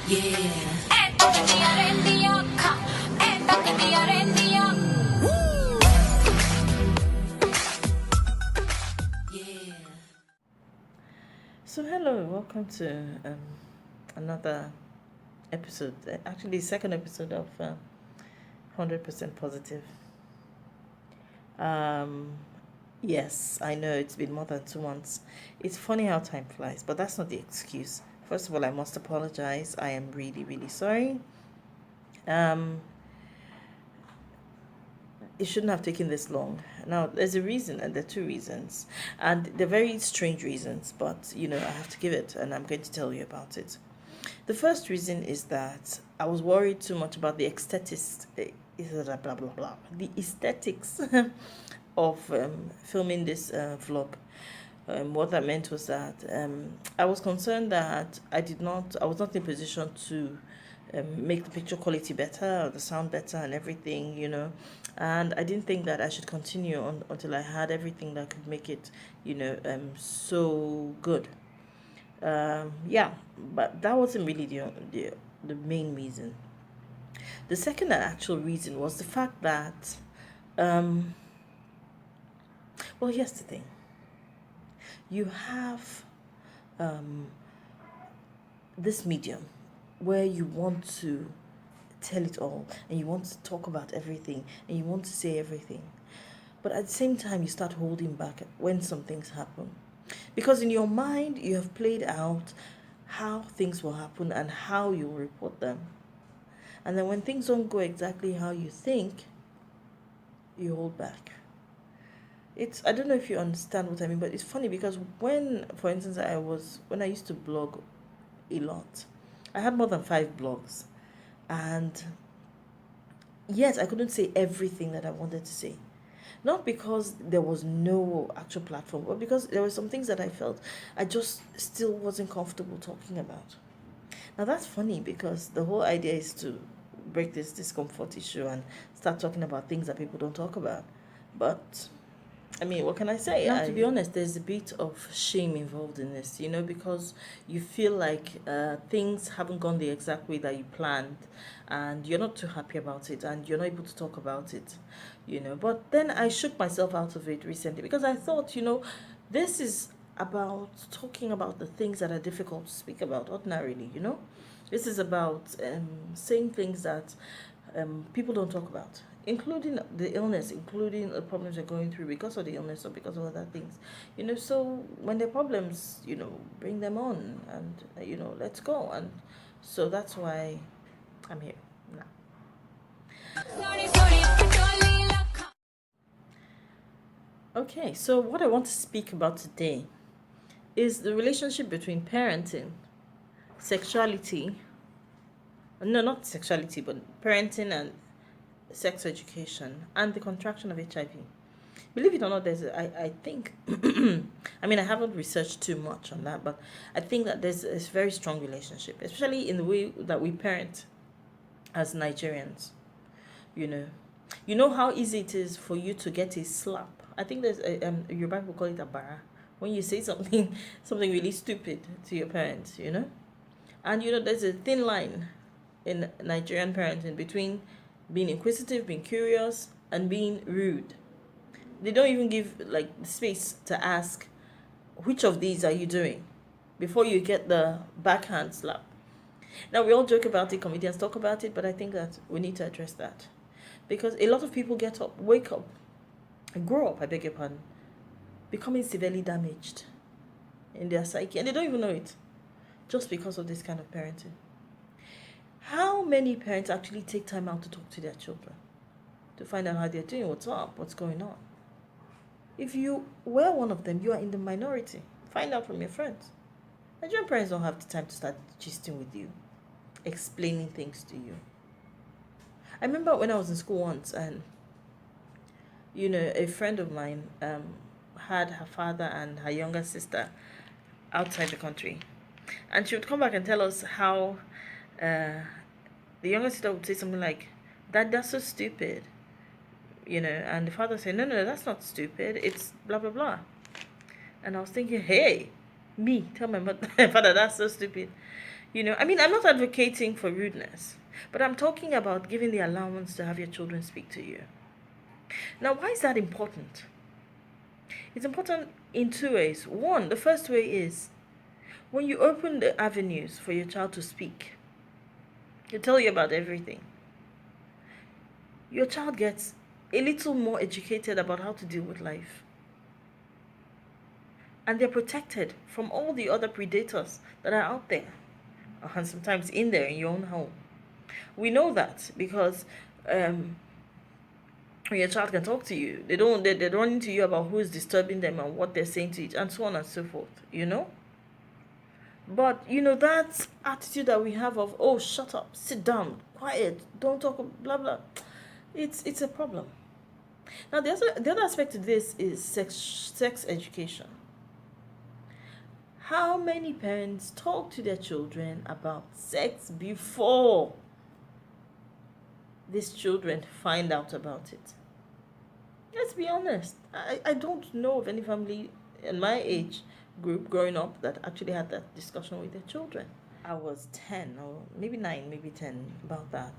Yeah. Yeah. So hello, welcome to another episode. Actually, second episode of 100% Positive. Yes, I know it's been more than 2 months. It's funny how time flies, but that's not the excuse. First of all, I must apologize. I am really, really sorry. It shouldn't have taken this long. Now, there's a reason, and there are two reasons, and they're very strange reasons, but I have to give it, and I'm going to tell you about it. The first reason is that I was worried too much about the aesthetics, blah blah blah, the aesthetics of filming this vlog. What that meant was that I was concerned that I was not in a position to make the picture quality better, or the sound better, and everything, and I didn't think that I should continue until I had everything that could make it, so good. Yeah, but that wasn't really the main reason. The second and actual reason was the fact that, well, here's the thing. You have this medium where you want to tell it all, and you want to talk about everything, and you want to say everything, but at the same time you start holding back when some things happen, because in your mind you have played out how things will happen and how you will report them, and then when things don't go exactly how you think, you hold back. I don't know if you understand what I mean, but it's funny because when, for instance, when I used to blog a lot, I had more than 5 blogs, and yet I couldn't say everything that I wanted to say. Not because there was no actual platform, but because there were some things that I felt I just still wasn't comfortable talking about. Now that's funny because the whole idea is to break this discomfort issue and start talking about things that people don't talk about. But I mean, what can I say? Now, to be honest, there's a bit of shame involved in this, because you feel like things haven't gone the exact way that you planned, and you're not too happy about it, and you're not able to talk about it, But then I shook myself out of it recently because I thought, this is about talking about the things that are difficult to speak about ordinarily, This is about saying things that people don't talk about, including the illness, including the problems they're going through because of the illness or because of other things. So when there are problems, bring them on, and, let's go. And so that's why I'm here now. Okay, so what I want to speak about today is the relationship between parenting, sexuality, no, not sexuality, but parenting and sex education, and the contraction of HIV. Believe it or not, I think, I mean, I haven't researched too much on that, but I think that there's a very strong relationship, especially in the way that we parent as Nigerians. You know how easy it is for you to get a slap. I think there's your Bible call it a bara, when you say something really stupid to your parents, and there's a thin line in Nigerian parenting between being inquisitive, being curious, and being rude. They don't even give the space to ask, which of these are you doing, before you get the backhand slap. Now, we all joke about it, comedians talk about it, but I think that we need to address that, because a lot of people wake up and grow up, I beg your pardon, becoming severely damaged in their psyche, and they don't even know it, just because of this kind of parenting. How many parents actually take time out to talk to their children, to find out how they're doing, what's up, what's going on? If you were one of them, you are in the minority. Find out from your friends. Nigerian parents don't have the time to start gisting with you, explaining things to you. I remember when I was in school once, and a friend of mine had her father and her younger sister outside the country, and she would come back and tell us how the younger sister would say something like, "Dad, that's so stupid," and the father said, no, that's not stupid, it's blah blah blah. And I was thinking, hey, me tell my father that's so stupid, I mean, I'm not advocating for rudeness, but I'm talking about giving the allowance to have your children speak to you. Now, why is that important? It's important in two ways. One, the first way is when you open the avenues for your child to speak, to tell you about everything, your child gets a little more educated about how to deal with life. And they're protected from all the other predators that are out there, and sometimes in there in your own home. We know that because when your child can talk to you, they're running to you about who is disturbing them and what they're saying to it, and so on and so forth. But that attitude that we have of, oh, shut up, sit down, quiet, don't talk, blah blah, it's a problem. Now the other aspect to this is sex education. How many parents talk to their children about sex before these children find out about it? Let's be honest. I don't know of any family in my age group growing up that actually had that discussion with their children. I was 10 or maybe 9, maybe 10, about that.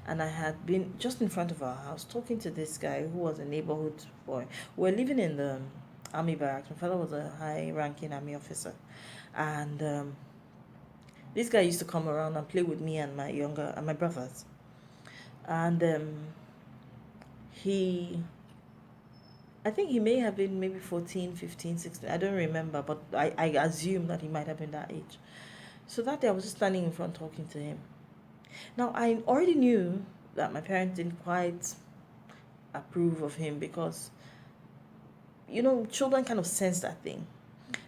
And I had been just in front of our house talking to this guy who was a neighborhood boy. We're living in the army barracks. My father was a high-ranking army officer. And this guy used to come around and play with me and my brothers. And I think he may have been maybe 14, 15, 16. I don't remember, but I assume that he might have been that age. So that day I was just standing in front talking to him. Now, I already knew that my parents didn't quite approve of him because, children kind of sense that thing.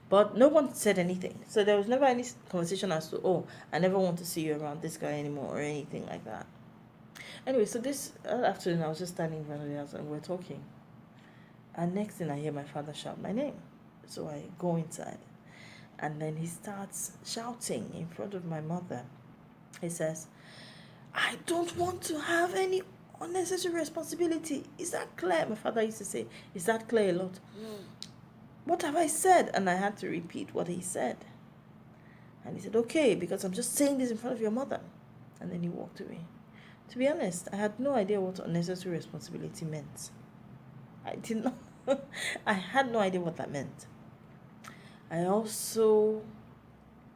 But no one said anything. So there was never any conversation as to, oh, I never want to see you around this guy anymore or anything like that. Anyway, so this afternoon I was just standing in front of the house and we're talking. And next thing I hear my father shout my name. So I go inside. And then he starts shouting in front of my mother. He says, I don't want to have any unnecessary responsibility. Is that clear? My father used to say, is that clear a lot? What have I said? And I had to repeat what he said. And he said, okay, because I'm just saying this in front of your mother. And then he walked away. To be honest, I had no idea what unnecessary responsibility meant. I did not. I had no idea what that meant. I also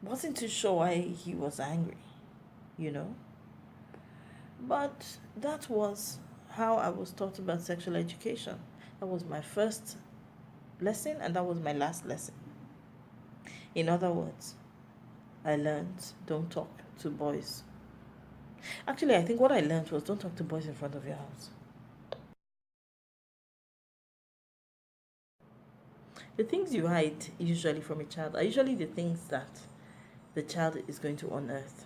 wasn't too sure why he was angry, But that was how I was taught about sexual education. That was my first lesson and that was my last lesson. In other words, I learned don't talk to boys. Actually, I think what I learned was don't talk to boys in front of your house. The things you hide usually from a child are usually the things that the child is going to unearth,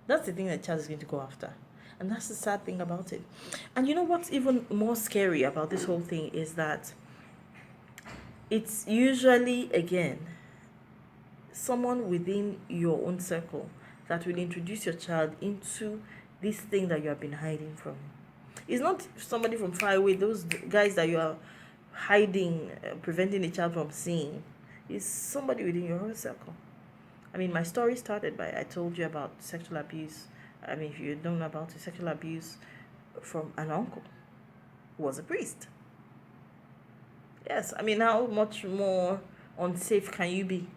That's the thing that the child is going to go after. And that's the sad thing about it. And what's even more scary about this whole thing is that it's usually, again, someone within your own circle that will introduce your child into this thing that you have been hiding from. It's not somebody from far away, those guys that you are hiding, preventing the child from seeing. It's somebody within your own circle. I mean, my story started by, I told you about sexual abuse. I mean, if you don't know about sexual abuse from an uncle who was a priest. Yes, I mean, how much more unsafe can you be?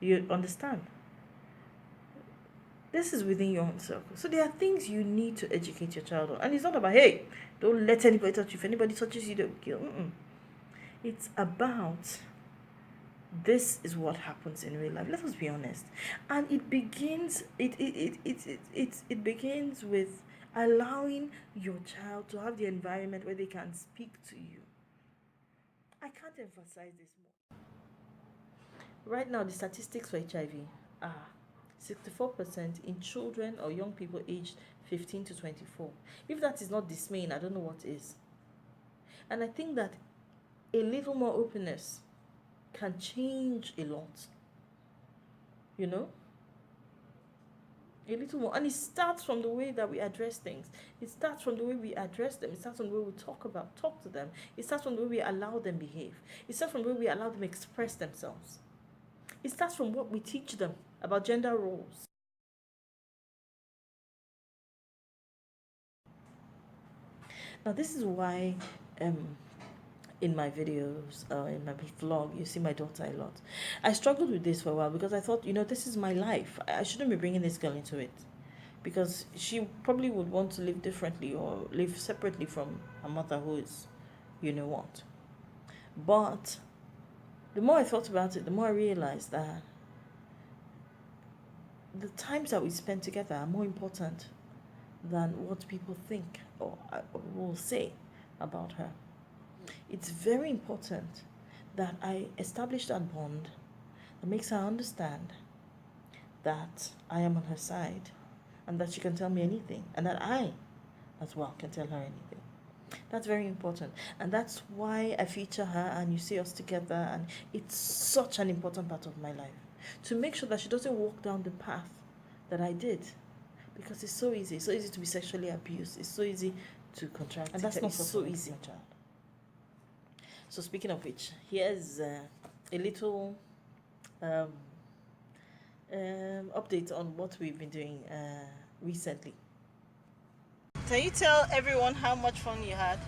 You understand? This is within your own circle. So there are things you need to educate your child on. And it's not about, hey, don't let anybody touch you. If anybody touches you, don't kill. It's about, this is what happens in real life. Let us be honest. And it begins, it begins with allowing your child to have the environment where they can speak to you. I can't emphasize this more. Right now, the statistics for HIV are 64% in children or young people aged 15 to 24. If that is not dismaying, I don't know what is. And I think that a little more openness can change a lot. A little more. And it starts from the way that we address things. It starts from the way we address them. It starts from the way we talk to them. It starts from the way we allow them behave. It starts from the way we allow them express themselves. It starts from what we teach them about gender roles. Now, this is why in my videos, in my vlog, you see my daughter a lot. I struggled with this for a while because I thought, this is my life. I shouldn't be bringing this girl into it, because she probably would want to live differently or live separately from her mother, who is, what. But the more I thought about it, the more I realized that the times that we spend together are more important than what people think or will say about her. It's very important that I establish that bond that makes her understand that I am on her side and that she can tell me anything, and that I as well can tell her anything. That's very important, and that's why I feature her and you see us together, and it's such an important part of my life, to make sure that she doesn't walk down the path that I did, because it's so easy to be sexually abused. It's so easy to contract, and that's not so easy. Child. So speaking of which, here's a little update on what we've been doing recently. Can you tell everyone how much fun you had?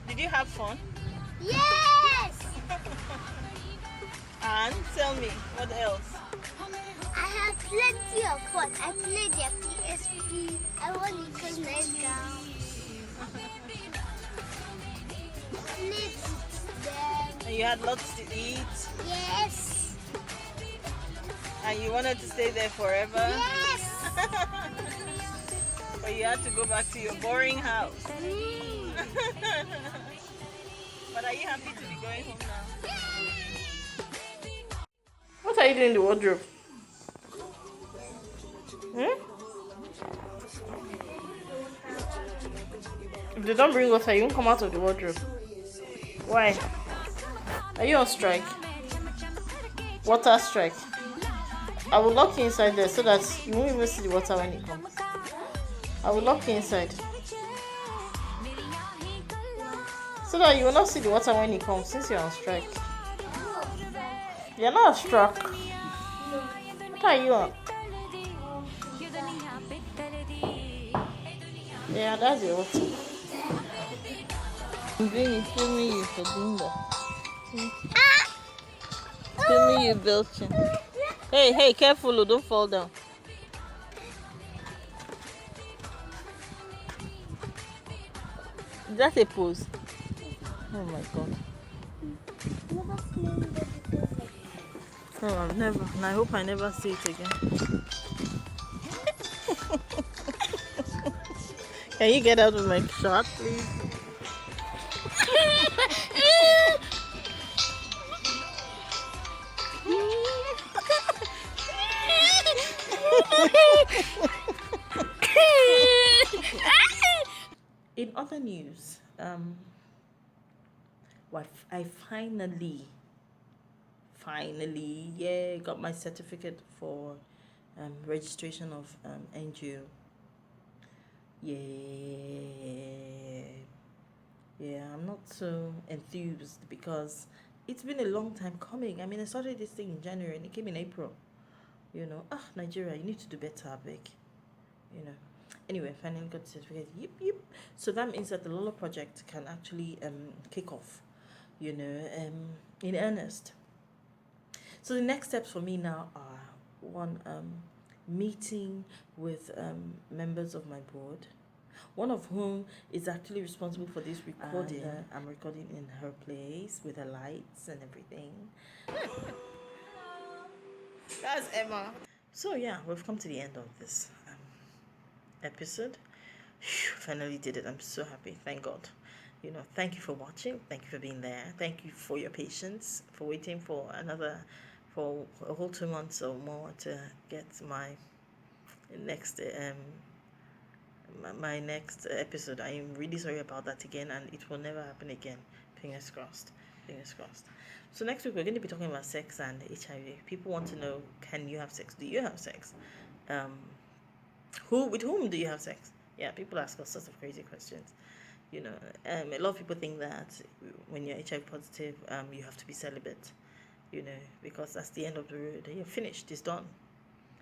Did you have fun? Yes! And tell me, what else? I had plenty of fun. I played the PSP. I won the nice gown. Played with them. And you had lots to eat? Yes! And you wanted to stay there forever? Yes! But you had to go back to your boring house. But are you happy to be going home now? What are you doing in the wardrobe? If they don't bring water, you won't come out of the wardrobe. Why? Are you on strike? Water strike. I will lock you inside there so that you won't even see the water when it comes. I will lock you inside so that you will not see the water when it comes, since you're on strike. You're not struck. What are you on? Yeah, that's your water. I'm doing it. Show me you for doing that. Show me you belching. Hey, careful, don't fall down. Is that a pose? Oh my god. Oh, I've never, and I hope I never see it again. Can you get out of my shot, please? In other news, I finally got my certificate for registration of NGO. I'm not so enthused because it's been a long time coming. I mean, I started this thing in January and it came in April. Nigeria, you need to do better, I beg. Anyway, finally got the certificate. Yep. So that means that the Lola project can actually kick off, in earnest. So the next steps for me now are, one, meeting with members of my board, one of whom is actually responsible for this recording. I'm recording in her place with her lights and everything. That's Emma. So yeah, we've come to the end of this episode. Finally did it. I'm so happy. Thank God. Thank you for watching. Thank you for being there. Thank you for your patience, for waiting for a whole 2 months or more to get my next episode. I am really sorry about that again, and it will never happen again. Fingers crossed. So next week we're going to be talking about sex and HIV. People want to know, can you have sex? Do you have sex? With whom do you have sex? Yeah, people ask all sorts of crazy questions. You know, a lot of people think that when you're HIV positive, you have to be celibate, you know, because that's the end of the road. You're finished, it's done.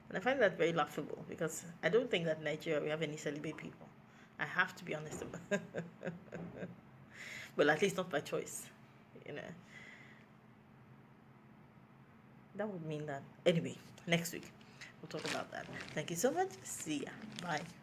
And I find that very laughable because I don't think that in Nigeria we have any celibate people. I have to be honest about it. Well, at least not by choice, you know. That would mean that. Anyway, next week we'll talk about that. Thank you so much. See ya. Bye.